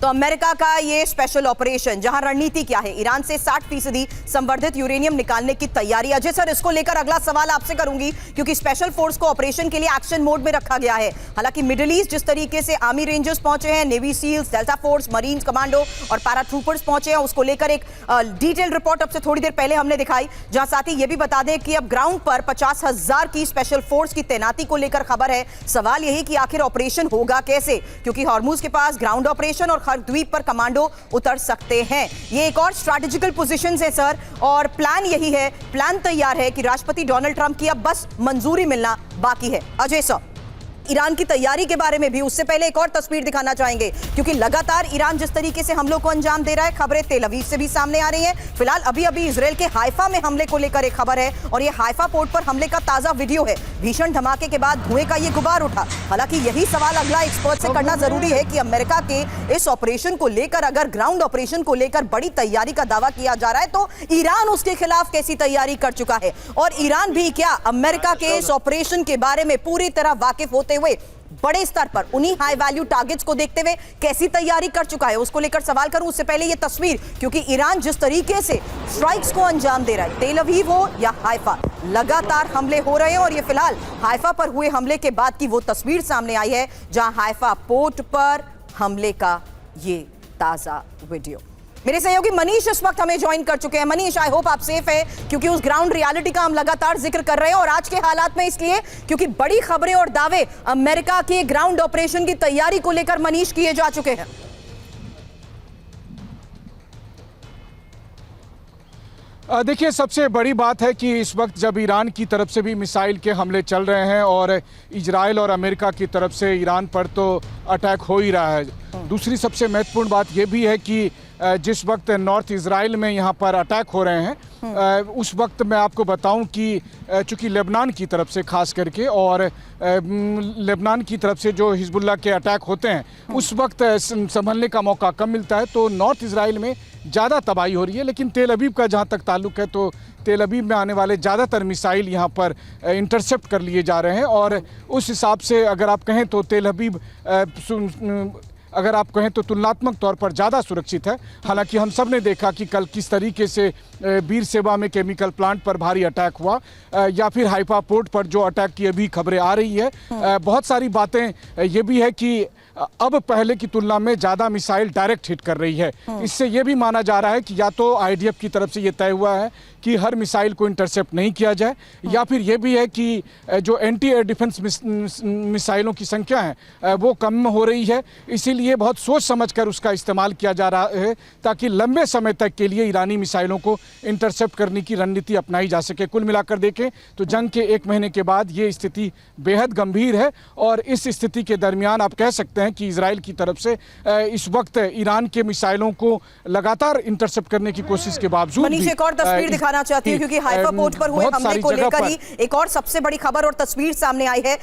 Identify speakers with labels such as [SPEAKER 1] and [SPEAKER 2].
[SPEAKER 1] तो अमेरिका का ये स्पेशल ऑपरेशन, जहां रणनीति क्या है, ईरान से 60% संवर्धित यूरेनियम निकालने की तैयारी। अजय सर, इसको लेकर अगला सवाल आपसे करूंगी, क्योंकि स्पेशल फोर्स को ऑपरेशन के लिए एक्शन मोड में रखा गया है। हालांकि मिडिल ईस्ट जिस तरीके से आर्मी रेंजर्स पहुंचे हैं, navy seals, delta force, marine commando और पैराट्रूपर्स पहुंचे हैं, उसको लेकर एक डिटेल रिपोर्ट अब से थोड़ी देर पहले हमने दिखाई, जहां साथ ही ये भी बता दें कि अब ग्राउंड पर 50,000 की स्पेशल फोर्स की तैनाती को लेकर खबर है। सवाल यही कि आखिर ऑपरेशन होगा कैसे, क्योंकि हॉर्मुज के पास ग्राउंड ऑपरेशन और खर द्वीप पर कमांडो उतर सकते हैं। ये एक और स्ट्रैटेजिकल पोजीशंस है सर, और प्लान यही है, प्लान तैयार है कि राष्ट्रपति डोनाल्ड ट्रंप की अब बस मंजूरी मिलना बाकी है। अजय सर, ईरान की तैयारी के बारे में भी उससे पहले एक और तस्वीर दिखाना चाहेंगे, क्योंकि लगातार ईरान जिस तरीके से हमलों को अंजाम दे रहा है, खबरें तेल अवीव से भी सामने आ रही हैं। फिलहाल अभी अभी इजराइल के हाइफा में हमले को लेकर एक खबर है, और ये हाइफा पोर्ट पर हमले का ताजा वीडियो है। भीषण धमाके के बाद धुएं का ये गुबार उठा। हालांकि यही सवाल अगला एक्सपर्ट से करना जरूरी है कि अमेरिका के इस ऑपरेशन को लेकर, अगर ग्राउंड ऑपरेशन को लेकर बड़ी तैयारी का दावा किया जा रहा है, तो ईरान उसके खिलाफ कैसी तैयारी कर चुका है, और ईरान भी क्या अमेरिका के इस ऑपरेशन के बारे में पूरी तरह वाकिफ होते हुए बड़े स्तर पर उन्हीं हाई वैल्यू टारगेट्स को देखते हुए कैसी तैयारी कर चुका है, उसको लेकर सवाल करूं। उससे पहले ये तस्वीर, क्योंकि ईरान जिस तरीके से स्ट्राइक्स को अंजाम दे रहा है, तेल अवीव हो या हाइफा, लगातार हमले हो रहे हैं। और ये फिलहाल हाइफा पर हुए हमले के बाद की वो तस्वीर सामने आई है, जहां हाइफा पोर्ट पर हमले का ये ताजा वीडियो। मेरे सहयोगी मनीष इस वक्त हमें ज्वाइन कर चुके हैं। मनीष, आई होप आप सेफ है, क्योंकि उस ग्राउंड रियलिटी का हम लगातार जिक्र कर रहे हैं, और आज के हालात में इसलिए क्योंकि बड़ी खबरें और दावे अमेरिका के ग्राउंड ऑपरेशन की तैयारी को लेकर मनीष किए जा चुके हैं।
[SPEAKER 2] देखिए, सबसे बड़ी बात है कि इस वक्त जब ईरान की तरफ से भी मिसाइल के हमले चल रहे हैं, और इजराइल और अमेरिका की तरफ से ईरान पर तो अटैक हो ही रहा है। दूसरी सबसे महत्वपूर्ण बात यह भी है कि जिस वक्त नॉर्थ इजराइल में यहाँ पर अटैक हो रहे हैं, उस वक्त मैं आपको बताऊं कि चूँकि लेबनान की तरफ से खास करके, और लेबनान की तरफ से जो हिजबुल्लाह के अटैक होते हैं, उस वक्त संभलने का मौका कम मिलता है, तो नॉर्थ इजराइल में ज़्यादा तबाही हो रही है। लेकिन तेल अवीव का जहाँ तक ताल्लुक़ है, तो तेल अवीव में आने वाले ज़्यादातर मिसाइल यहाँ पर इंटरसेप्ट कर लिए जा रहे हैं, और उस हिसाब से अगर आप कहें तो तेल अवीव अगर आप कहें तो तुलनात्मक तौर पर ज़्यादा सुरक्षित है। हालांकि हम सब ने देखा कि कल किस तरीके से बीर सेवा में केमिकल प्लांट पर भारी अटैक हुआ, या फिर हाइफा पोर्ट पर जो अटैक की अभी खबरें आ रही है। बहुत सारी बातें ये भी है कि अब पहले की तुलना में ज़्यादा मिसाइल डायरेक्ट हिट कर रही है। इससे ये भी माना जा रहा है कि या तो आईडीएफ की तरफ से ये तय हुआ है कि हर मिसाइल को इंटरसेप्ट नहीं किया जाए, या फिर ये भी है कि जो एंटी एयर डिफेंस मिसाइलों की संख्या है वो कम हो रही है। इसीलिए बहुत सोच समझकर उसका इस्तेमाल किया जा रहा है, ताकि लंबे समय तक के लिए ईरानी मिसाइलों को इंटरसेप्ट करने की रणनीति अपनाई जा सके। कुल मिलाकर देखें तो जंग के 1 महीने के बाद ये स्थिति बेहद गंभीर है, और इस स्थिति के दरमियान आप कह सकते हैं कि इजराइल की तरफ से इस वक्त ईरान के मिसाइलों को लगातार इंटरसेप्ट करने की कोशिश के बावजूद
[SPEAKER 1] मनीष, एक और तस्वीर दिखाना चाहती हूँ, क्योंकि हाइफा पोर्ट पर हुए हमले को लेकर ही एक और सबसे बड़ी खबर और तस्वीर सामने आई है।